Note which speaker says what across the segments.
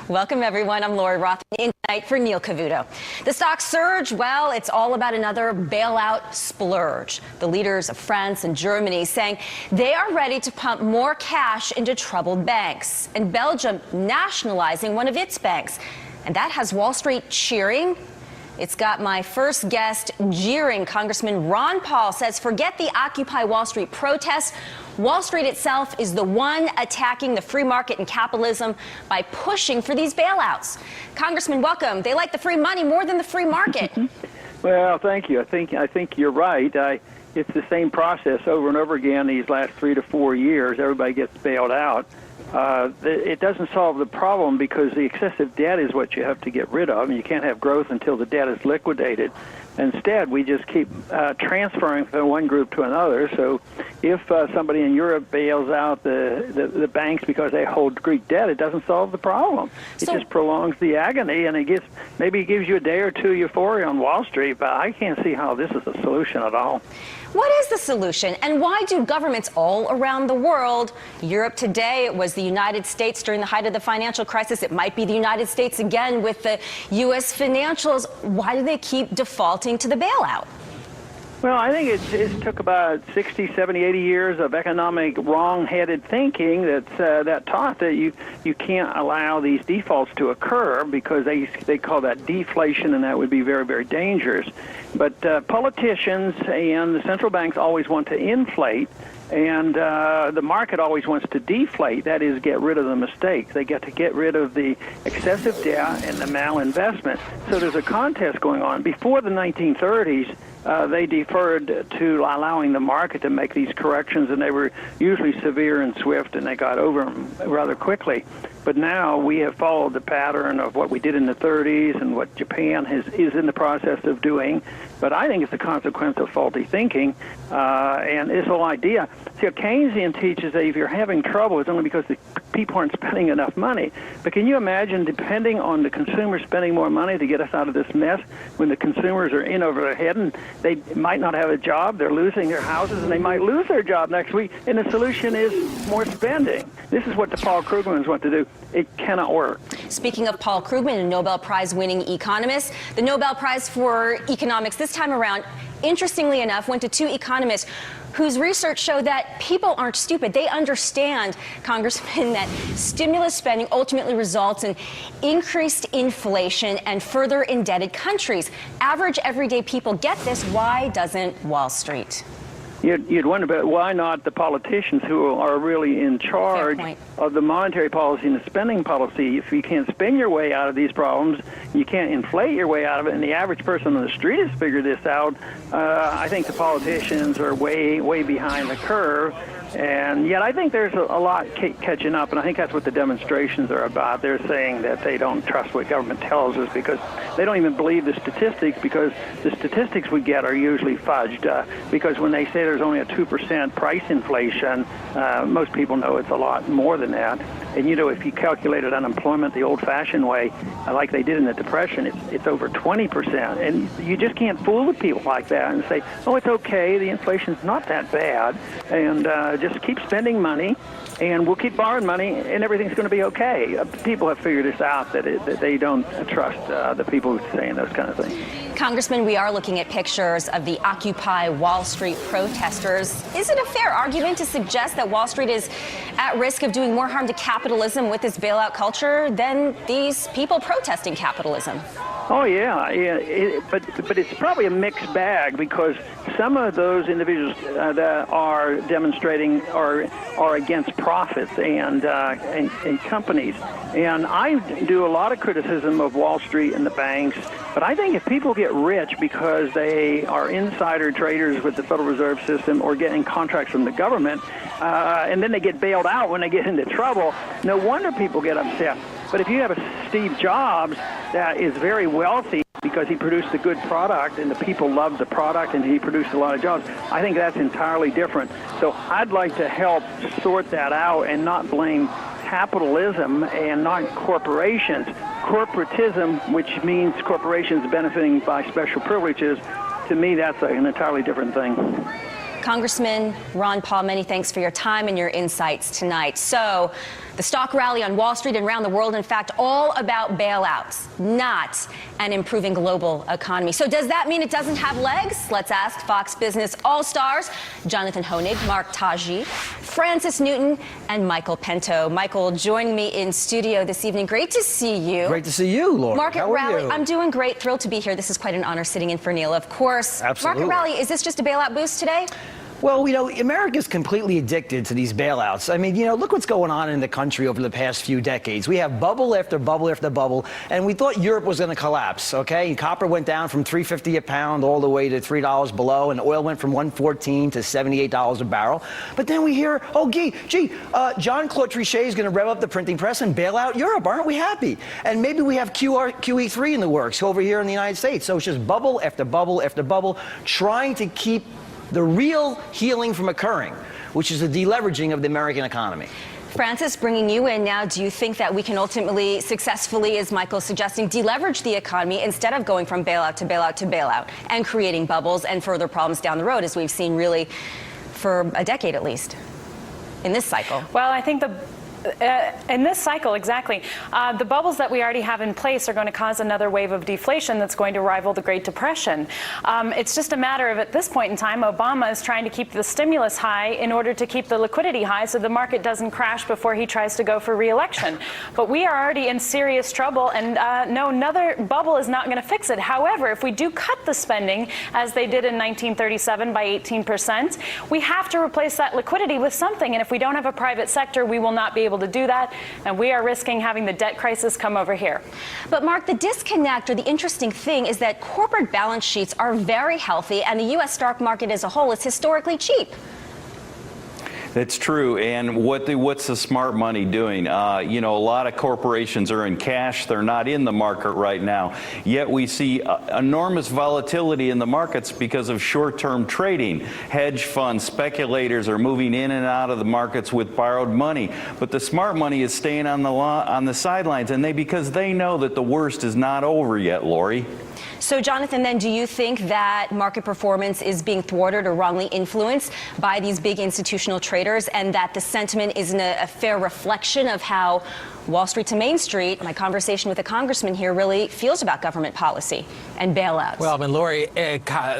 Speaker 1: Welcome, everyone. I'm Lori Roth, in tonight for Neil Cavuto. The stock surge, well, it's all about another bailout splurge. The leaders of France and Germany saying they are ready to pump more cash into troubled banks, and Belgium nationalizing one of its banks. And that has Wall Street cheering. It's got my first guest jeering. Congressman Ron Paul says forget the Occupy Wall Street protests. Wall Street itself is the one attacking the free market and capitalism by pushing for these bailouts. Congressman, welcome. They like the free money more than the free market.
Speaker 2: Well, thank you. I think you're right. It's the same process over and over again these last 3 to 4 years. Everybody gets bailed out. It doesn't solve the problem because the excessive debt is what you have to get rid of, and you can't have growth until the debt is liquidated. Instead, we just keep transferring from one group to another. So if somebody in Europe bails out the banks because they hold Greek debt, it doesn't solve the problem. It just prolongs the agony, and maybe it gives you a day or two euphoria on Wall Street, but I can't see how this is a solution at all.
Speaker 1: What is the solution, and why do governments all around the world, Europe today, it was the United States during the height of the financial crisis, it might be the United States again with the U.S. financials, why do they keep defaulting to the bailout?
Speaker 2: Well, I think it took about 60, 70, 80 years of economic wrong-headed thinking that taught that you can't allow these defaults to occur because they call that deflation, and that would be very, very dangerous. But politicians and the central banks always want to inflate, and the market always wants to deflate, that is, get rid of the mistakes. They get to get rid of the excessive debt and the malinvestment. So there's a contest going on. Before the 1930s, they deferred to allowing the market to make these corrections, and they were usually severe and swift, and they got over them rather quickly. But now we have followed the pattern of what we did in the 30s and what Japan is in the process of doing. But I think it's a consequence of faulty thinking, and this whole idea. See, Keynesian teaches that if you're having trouble, it's only because the people aren't spending enough money. But can you imagine depending on the consumer spending more money to get us out of this mess when the consumers are in over their head and they might not have a job, they're losing their houses, and they might lose their job next week, and the solution is more spending. This is what the Paul Krugmans want to do. It cannot work.
Speaker 1: Speaking of Paul Krugman, a Nobel Prize-winning economist, the Nobel Prize for Economics this time around, interestingly enough, went to two economists whose research showed that people aren't stupid. They understand, Congressman, that stimulus spending ultimately results in increased inflation and further indebted countries. Average, everyday people get this. Why doesn't Wall Street?
Speaker 2: You'd wonder about why not the politicians who are really in charge of the monetary policy and the spending policy. If you can't spend your way out of these problems, you can't inflate your way out of it, and the average person on the street has figured this out, I think the politicians are way behind the curve. And yet I think there's a lot catching up, and I think that's what the demonstrations are about. They're saying that they don't trust what government tells us because they don't even believe the statistics, because the statistics we get are usually fudged. Because when they say there's only a 2% price inflation, most people know it's a lot more than that. And, you know, if you calculated unemployment the old-fashioned way, like they did in the Depression, it's over 20%. And you just can't fool with people like that and say, oh, it's okay, the inflation's not that bad, and just keep spending money, and we'll keep borrowing money, and everything's going to be okay. People have figured this out, that they don't trust the people saying those kind of things.
Speaker 1: Congressman, we are looking at pictures of the Occupy Wall Street protesters. Is it a fair argument to suggest that Wall Street is at risk of doing more harm to capitalism with this bailout culture than these people protesting capitalism?
Speaker 2: Oh, yeah. But it's probably a mixed bag, because some of those individuals that are demonstrating are against profits and companies. And I do a lot of criticism of Wall Street and the banks, but I think if people get rich because they are insider traders with the Federal Reserve System or getting contracts from the government, and then they get bailed out when they get into trouble, no wonder people get upset. But if you have a Steve Jobs that is very wealthy because he produced a good product and the people loved the product and he produced a lot of jobs, I think that's entirely different. So I'd like to help sort that out and not blame capitalism and not corporations. Corporatism, which means corporations benefiting by special privileges, to me that's an entirely different thing.
Speaker 1: Congressman Ron Paul, many thanks for your time and your insights tonight. So, the stock rally on Wall Street and around the world, in fact, all about bailouts, not an improving global economy. So does that mean it doesn't have legs? Let's ask Fox Business All-Stars, Jonathan Hoenig, Mark Taji, Francis Newton, and Michael Pinto. Michael, joining me in studio this evening. Great to see you.
Speaker 3: Great to see you, Laura.
Speaker 1: Market
Speaker 3: How are
Speaker 1: Rally,
Speaker 3: you?
Speaker 1: I'm doing great. Thrilled to be here. This is quite an honor sitting in for Neil, of course.
Speaker 3: Absolutely.
Speaker 1: Market Rally, is this just a bailout boost today?
Speaker 3: Well, America's completely addicted to these bailouts. I mean, look what's going on in the country over the past few decades. We have bubble after bubble after bubble, and we thought Europe was going to collapse, okay? And copper went down from $3.50 a pound all the way to $3 below, and oil went from $114 to $78 a barrel. But then we hear, Jean-Claude Trichet is going to rev up the printing press and bail out Europe. Aren't we happy? And maybe we have QE3 in the works over here in the United States. So it's just bubble after bubble after bubble, trying to keep the real healing from occurring, which is the deleveraging of the American economy.
Speaker 1: Francis, bringing you in now, do you think that we can ultimately successfully, as Michael's suggesting, deleverage the economy instead of going from bailout to bailout to bailout and creating bubbles and further problems down the road, as we've seen really for a decade at least in this cycle?
Speaker 4: Well, I think in this cycle, exactly, the bubbles that we already have in place are going to cause another wave of deflation that's going to rival the Great Depression. It's just a matter of, at this point in time, Obama is trying to keep the stimulus high in order to keep the liquidity high so the market doesn't crash before he tries to go for re-election. But we are already in serious trouble, and no, another bubble is not going to fix it. However, if we do cut the spending, as they did in 1937 by 18%, we have to replace that liquidity with something. And if we don't have a private sector, we will not be able to do that, and we are risking having the debt crisis come over here.
Speaker 1: But Mark, the disconnect or the interesting thing is that corporate balance sheets are very healthy, and the U.S. stock market as a whole is historically cheap.
Speaker 5: It's true. And what's the smart money doing? A lot of corporations are in cash. They're not in the market right now. Yet we see enormous volatility in the markets because of short-term trading. Hedge funds, speculators are moving in and out of the markets with borrowed money. But the smart money is staying on the sidelines, and because they know that the worst is not over yet, Lori.
Speaker 1: So, Jonathan, then, do you think that market performance is being thwarted or wrongly influenced by these big institutional traders, and that the sentiment isn't a fair reflection of how Wall Street to Main Street, my conversation with a congressman here, really feels about government policy and bailouts?
Speaker 6: Well, I mean, Lori,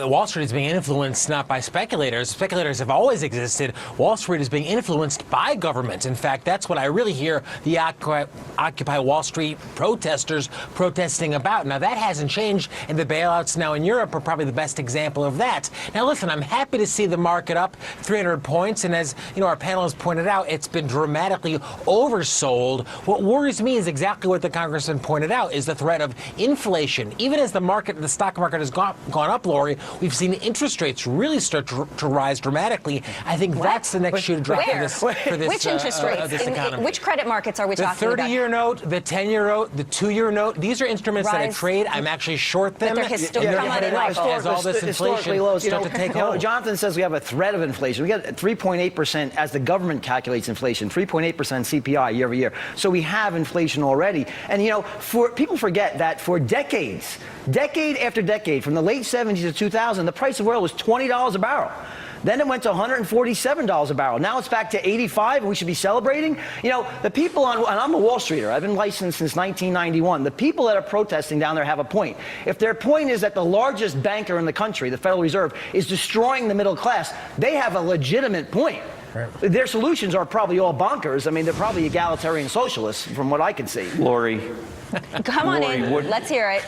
Speaker 6: Wall Street is being influenced not by speculators. Speculators have always existed. Wall Street is being influenced by government. In fact, that's what I really hear the Occupy Wall Street protesters protesting about. Now, that hasn't changed, and the bailouts now in Europe are probably the best example of that. Now, listen, I'm happy to see the market up 300 points, and as our panelists pointed out, it's been dramatically oversold. What worries me is exactly what the congressman pointed out, is the threat of inflation. Even as the stock market has gone up, Lori, we've seen interest rates really start to rise dramatically. I think that's the next shoe to drop for this
Speaker 1: Which interest rates?
Speaker 6: This economy.
Speaker 1: Which credit markets are we talking about?
Speaker 6: The 30-year note, the 10-year note, the 2-year note. These are instruments that I trade. I'm actually short them.
Speaker 1: But they're
Speaker 6: as all this inflation
Speaker 3: low,
Speaker 6: starts to take hold.
Speaker 3: Jonathan says we have a threat of inflation. We got 3.8% as the government calculates inflation, 3.8% CPI year over year. So we have inflation already. And, people forget that for decade after decade, from the late 70s to 2000, the price of oil was $20 a barrel. Then it went to $147 a barrel. Now it's back to 85, and we should be celebrating. The people and I'm a Wall Streeter. I've been licensed since 1991. The people that are protesting down there have a point. If their point is that the largest banker in the country, the Federal Reserve, is destroying the middle class, they have a legitimate point. Right. Their solutions are probably all bonkers. I mean, they're probably egalitarian socialists, from what I can see.
Speaker 5: Lori.
Speaker 1: Come on in. Let's hear it.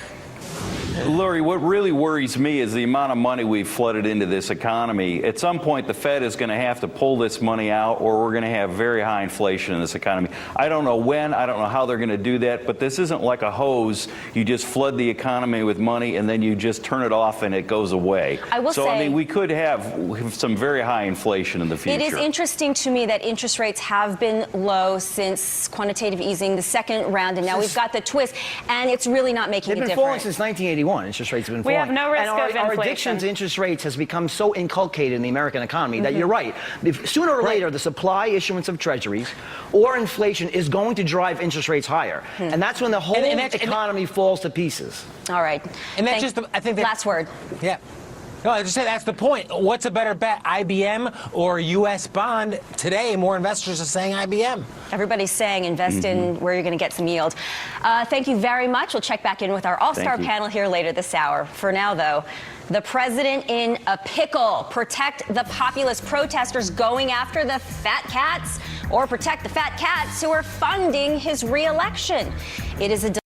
Speaker 5: Lori, what really worries me is the amount of money we've flooded into this economy. At some point, the Fed is going to have to pull this money out, or we're going to have very high inflation in this economy. I don't know when, I don't know how they're going to do that, but this isn't like a hose. You just flood the economy with money, and then you just turn it off, and it goes away. I mean, we could have some very high inflation in the future.
Speaker 1: It is interesting to me that interest rates have been low since quantitative easing, the second round, and now we've got the twist, and it's really not making a difference.
Speaker 3: They've been falling since 1981. Interest rates have been falling.
Speaker 4: We have no risk of inflation.
Speaker 3: Our addiction to interest rates has become so inculcated in the American economy that you're right. Sooner or later, the supply issuance of treasuries or inflation is going to drive interest rates higher. And that's when the whole economy falls to pieces.
Speaker 1: All right.
Speaker 6: And that's I think
Speaker 1: last word.
Speaker 6: Yeah. No, I just said that's the point. What's a better bet, IBM or U.S. bond? Today, more investors are saying IBM.
Speaker 1: Everybody's saying invest in where you're going to get some yield. Thank you very much. We'll check back in with our all-star panel here later this hour. For now, though, the president in a pickle. Protect the populist protesters going after the fat cats, or protect the fat cats who are funding his re-election. It is a